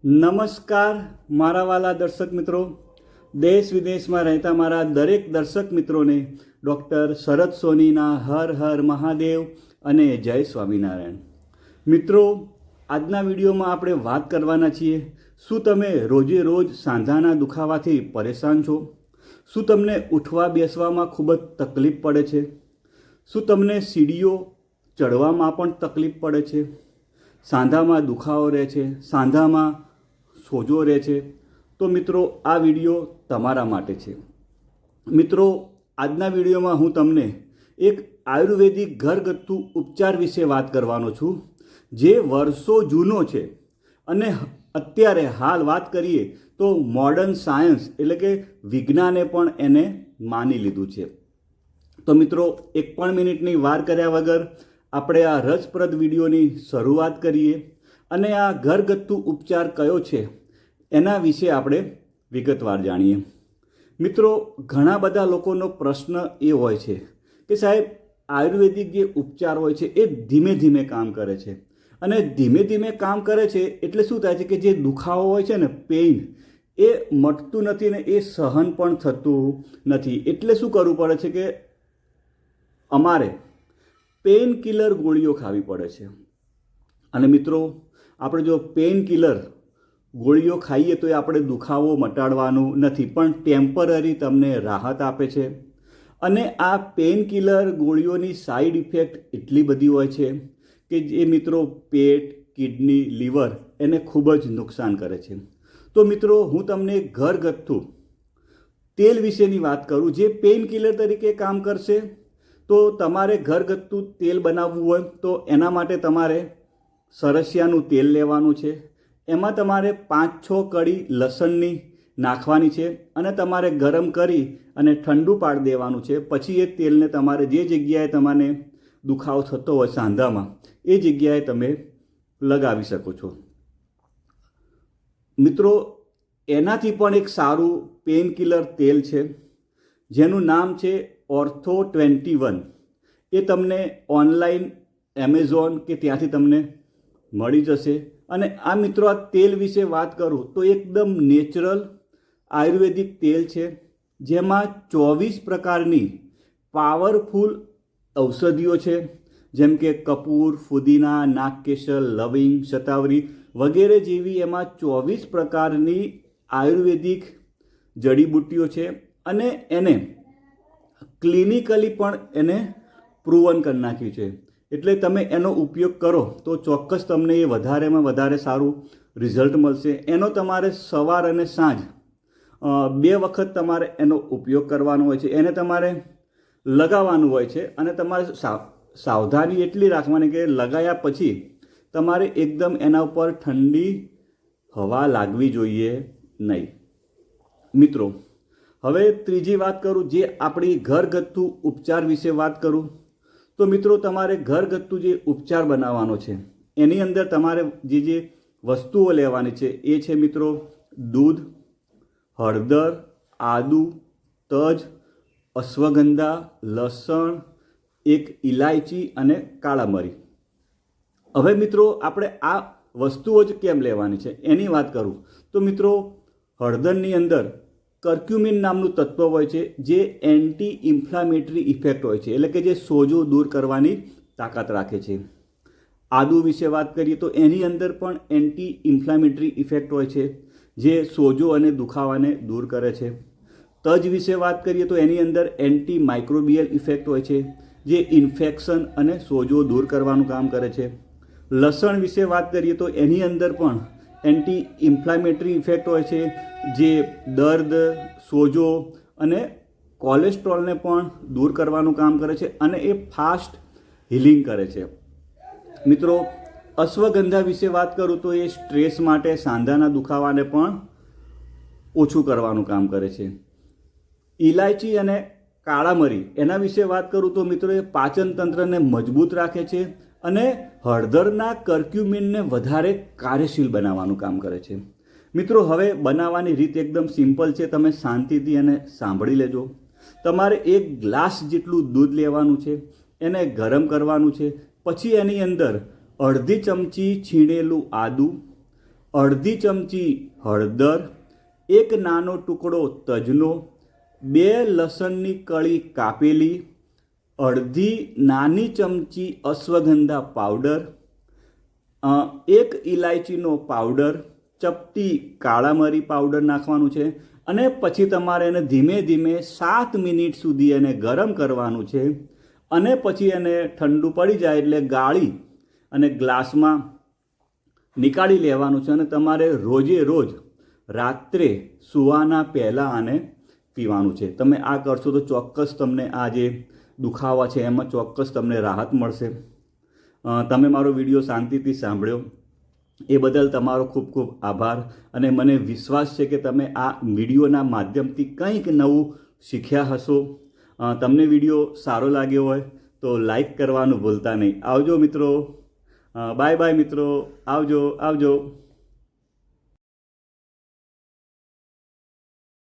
નમસ્કાર મારા વાલા દર્શક મિત્રો, દેશ વિદેશમાં રહેતા મારા દરેક દર્શક મિત્રોને ડૉક્ટર શરદ સોનીના હર હર મહાદેવ અને જય સ્વામિનારાયણ. મિત્રો, આજના વિડીયોમાં આપણે વાત કરવાના છીએ, શું તમે રોજે રોજ સાંધાના દુખાવાથી પરેશાન છો? શું તમને ઉઠવા બેસવામાં ખૂબ જ તકલીફ પડે છે? શું તમને સીડીઓ ચડવામાં પણ તકલીફ પડે છે? સાંધામાં દુખાવો રહે છે, સાંધામાં સોજો રહે છે? તો મિત્રો, આ વિડીયો તમારા માટે છે. મિત્રો, આજના વિડીયોમાં હું તમને એક આયુર્વેદિક ઘરગથ્થુ ઉપચાર વિશે વાત કરવાનો છું, જે વર્ષો જૂનો છે અને અત્યારે હાલ વાત કરીએ તો મોડર્ન સાયન્સ એટલે કે વિજ્ઞાને પણ એને માની લીધું છે. તો મિત્રો, એક પણ મિનિટની વાર કર્યા વગર આપણે આ રસપ્રદ વિડીયોની શરૂઆત કરીએ અને આ ઘરગથ્થુ ઉપચાર કયો છે એના વિશે આપણે વિગતવાર જાણીએ. મિત્રો, ઘણા બધા લોકોનો પ્રશ્ન એ હોય છે કે સાહેબ, આયુર્વેદિક જે ઉપચાર હોય છે એ ધીમે ધીમે કામ કરે છે, અને ધીમે ધીમે કામ કરે છે એટલે શું થાય છે કે જે દુખાવો હોય છે ને, પેઇન, એ મટતું નથી ને એ સહન પણ થતું નથી. એટલે શું કરવું પડે છે કે અમારે પેઇન કિલર ગોળીઓ ખાવી પડે છે. અને મિત્રો, આપણે જો પેઇન કિલર ગોળીઓ ખાઈએ તો એ આપણે દુખાવો મટાડવાનું નથી, પણ ટેમ્પરરી તમને રાહત આપે છે. અને આ પેઇન કિલર ગોળીઓની સાઈડ ઇફેક્ટ એટલી બધી હોય છે કે જે મિત્રો પેટ, કિડની, લીવર એને ખૂબ જ નુકસાન કરે છે. તો મિત્રો, હું તમને ઘરગથ્થુ તેલ વિશેની વાત કરું જે પેઇન કિલર તરીકે કામ કરશે. તો તમારે ઘરગથ્થુ તેલ બનાવવું હોય તો એના માટે તમારે સરસિયાનું તેલ લેવાનું છે. એમાં તમારે 5-6 કળી લસણની નાખવાની છે અને તમારે ગરમ કરી અને ઠંડુ પાડી દેવાનું છે. પછી એ તેલને તમારે જે જગ્યાએ તમને દુખાવો થતો હોય સાંધામાં, એ જગ્યાએ તમે લગાવી શકો છો. મિત્રો, એનાથી પણ એક સારું પેઇન કિલર તેલ છે જેનું નામ છે ઓર્થો 21. એ તમને ઓનલાઈન એમેઝોન કે ત્યાંથી તમને મળી જશે. અને આ મિત્રો, આ તેલ વિશે વાત કરું તો એકદમ નેચરલ આયુર્વેદિક તેલ છે, જેમાં 24 પ્રકારની પાવરફુલ ઔષધિઓ છે, જેમ કે કપૂર, ફુદીના, નાગકેસર, લવિંગ, શતાવરી વગેરે જેવી એમાં 24 પ્રકારની આયુર્વેદિક જડીબુટ્ટીઓ છે. અને એને ક્લિનિકલી પણ એને પ્રૂવન કરી નાખ્યું છે. એટલે તમે એનો ઉપયોગ કરો તો ચોક્કસ તમને એ વધારેમાં વધારે સારું રિઝલ્ટ મળશે. એનો તમારે સવાર અને સાંજ 2 વખત તમારે એનો ઉપયોગ કરવાનો હોય છે. એને તમારે લગાવવાનું હોય છે અને તમારે સાવધાની એટલી રાખવાની કે લગાવ્યા પછી તમારે એકદમ એના ઉપર ઠંડી હવા લાગવી જોઈએ નહીં. મિત્રો, હવે ત્રીજી વાત કરું, જે આપણી ઘરગથ્થુ ઉપચાર વિશે વાત કરું તો મિત્રો, તમારે ઘરગથ્થુ જે ઉપચાર બનાવવાનો છે એની અંદર તમારે જે વસ્તુઓ લેવાની છે એ છે મિત્રો દૂધ, હળદર, આદુ, તજ, અશ્વગંધા, લસણ, એક ઇલાયચી અને કાળા મરી. હવે મિત્રો, આપણે આ વસ્તુઓ જ કેમ લેવાની છે એની વાત કરું તો મિત્રો, હળદરની અંદર કર્ક્યુમિન નામનું તત્વ હોય છે જે એન્ટી ઇન્ફ્લામેટરી ઇફેક્ટ હોય છે, એટલે કે જે સોજો દૂર કરવાની તાકાત રાખે છે. આદુ વિશે વાત કરીએ તો એની અંદર પણ એન્ટી ઇન્ફ્લામેટરી ઇફેક્ટ હોય છે, જે સોજો અને દુખાવાને દૂર કરે છે. તજ વિશે વાત કરીએ તો એની અંદર એન્ટી માઇક્રોબિયલ ઇફેક્ટ હોય છે, જે ઇન્ફેક્શન અને સોજો દૂર કરવાનું કામ કરે છે. લસણ વિશે વાત કરીએ તો એની અંદર પણ એન્ટી ઇન્ફ્લામેટરી ઇફેક્ટ હોય છે, જે દર્દ, સોજો અને કોલેસ્ટ્રોલને પણ દૂર કરવાનું કામ કરે છે અને એ ફાસ્ટ હિલિંગ કરે છે. મિત્રો, અશ્વગંધા વિશે વાત કરું તો એ સ્ટ્રેસ માટે, સાંધાના દુખાવાને પણ ઓછું કરવાનું કામ કરે છે. ઇલાયચી અને કાળા મરી એના વિશે વાત કરું તો મિત્રો, એ પાચન તંત્રને મજબૂત રાખે છે અને હળદરના કર્ક્યુમિનને વધારે કાર્યશીલ બનાવવાનું કામ કરે છે. મિત્રો, હવે બનાવવાની રીત એકદમ સિમ્પલ છે, તમે શાંતિથી એને સાંભળી લેજો. તમારે 1 ગ્લાસ જેટલું દૂધ લેવાનું છે, એને ગરમ કરવાનું છે. પછી એની અંદર અડધી ચમચી છીણેલું આદું, અડધી ચમચી હળદર, 1 નાનો ટુકડો તજનો, 2 લસણની કળી કાપેલી, અડધી નાની ચમચી અશ્વગંધા પાવડર, 1 ઇલાયચીનો પાવડર, ચપટી કાળા મરી પાવડર નાખવાનું છે અને પછી તમારે એને ધીમે ધીમે 7 મિનિટ સુધી એને ગરમ કરવાનું છે અને પછી એને ઠંડુ પડી જાય એટલે ગાળી અને ગ્લાસમાં નીકાળી લેવાનું છે અને તમારે રોજે રોજ રાત્રે સૂવાના પહેલાં આને પીવાનું છે. તમે આ કરશો તો ચોક્કસ તમને આ જે દુખાવા છે એમાં ચોક્કસ તમને રાહત મળશે. તમે મારો વિડીયો શાંતિથી સાંભળ્યો એ બદલ તમારો ખૂબ ખૂબ આભાર અને મને વિશ્વાસ છે કે તમે આ વિડીયોના માધ્યમથી કંઈક નવું શીખ્યા હશો. તમને વિડીયો સારો લાગ્યો હોય તો લાઈક કરવાનું ભૂલતા નહીં. આવજો મિત્રો. બાય બાય મિત્રો. આવજો.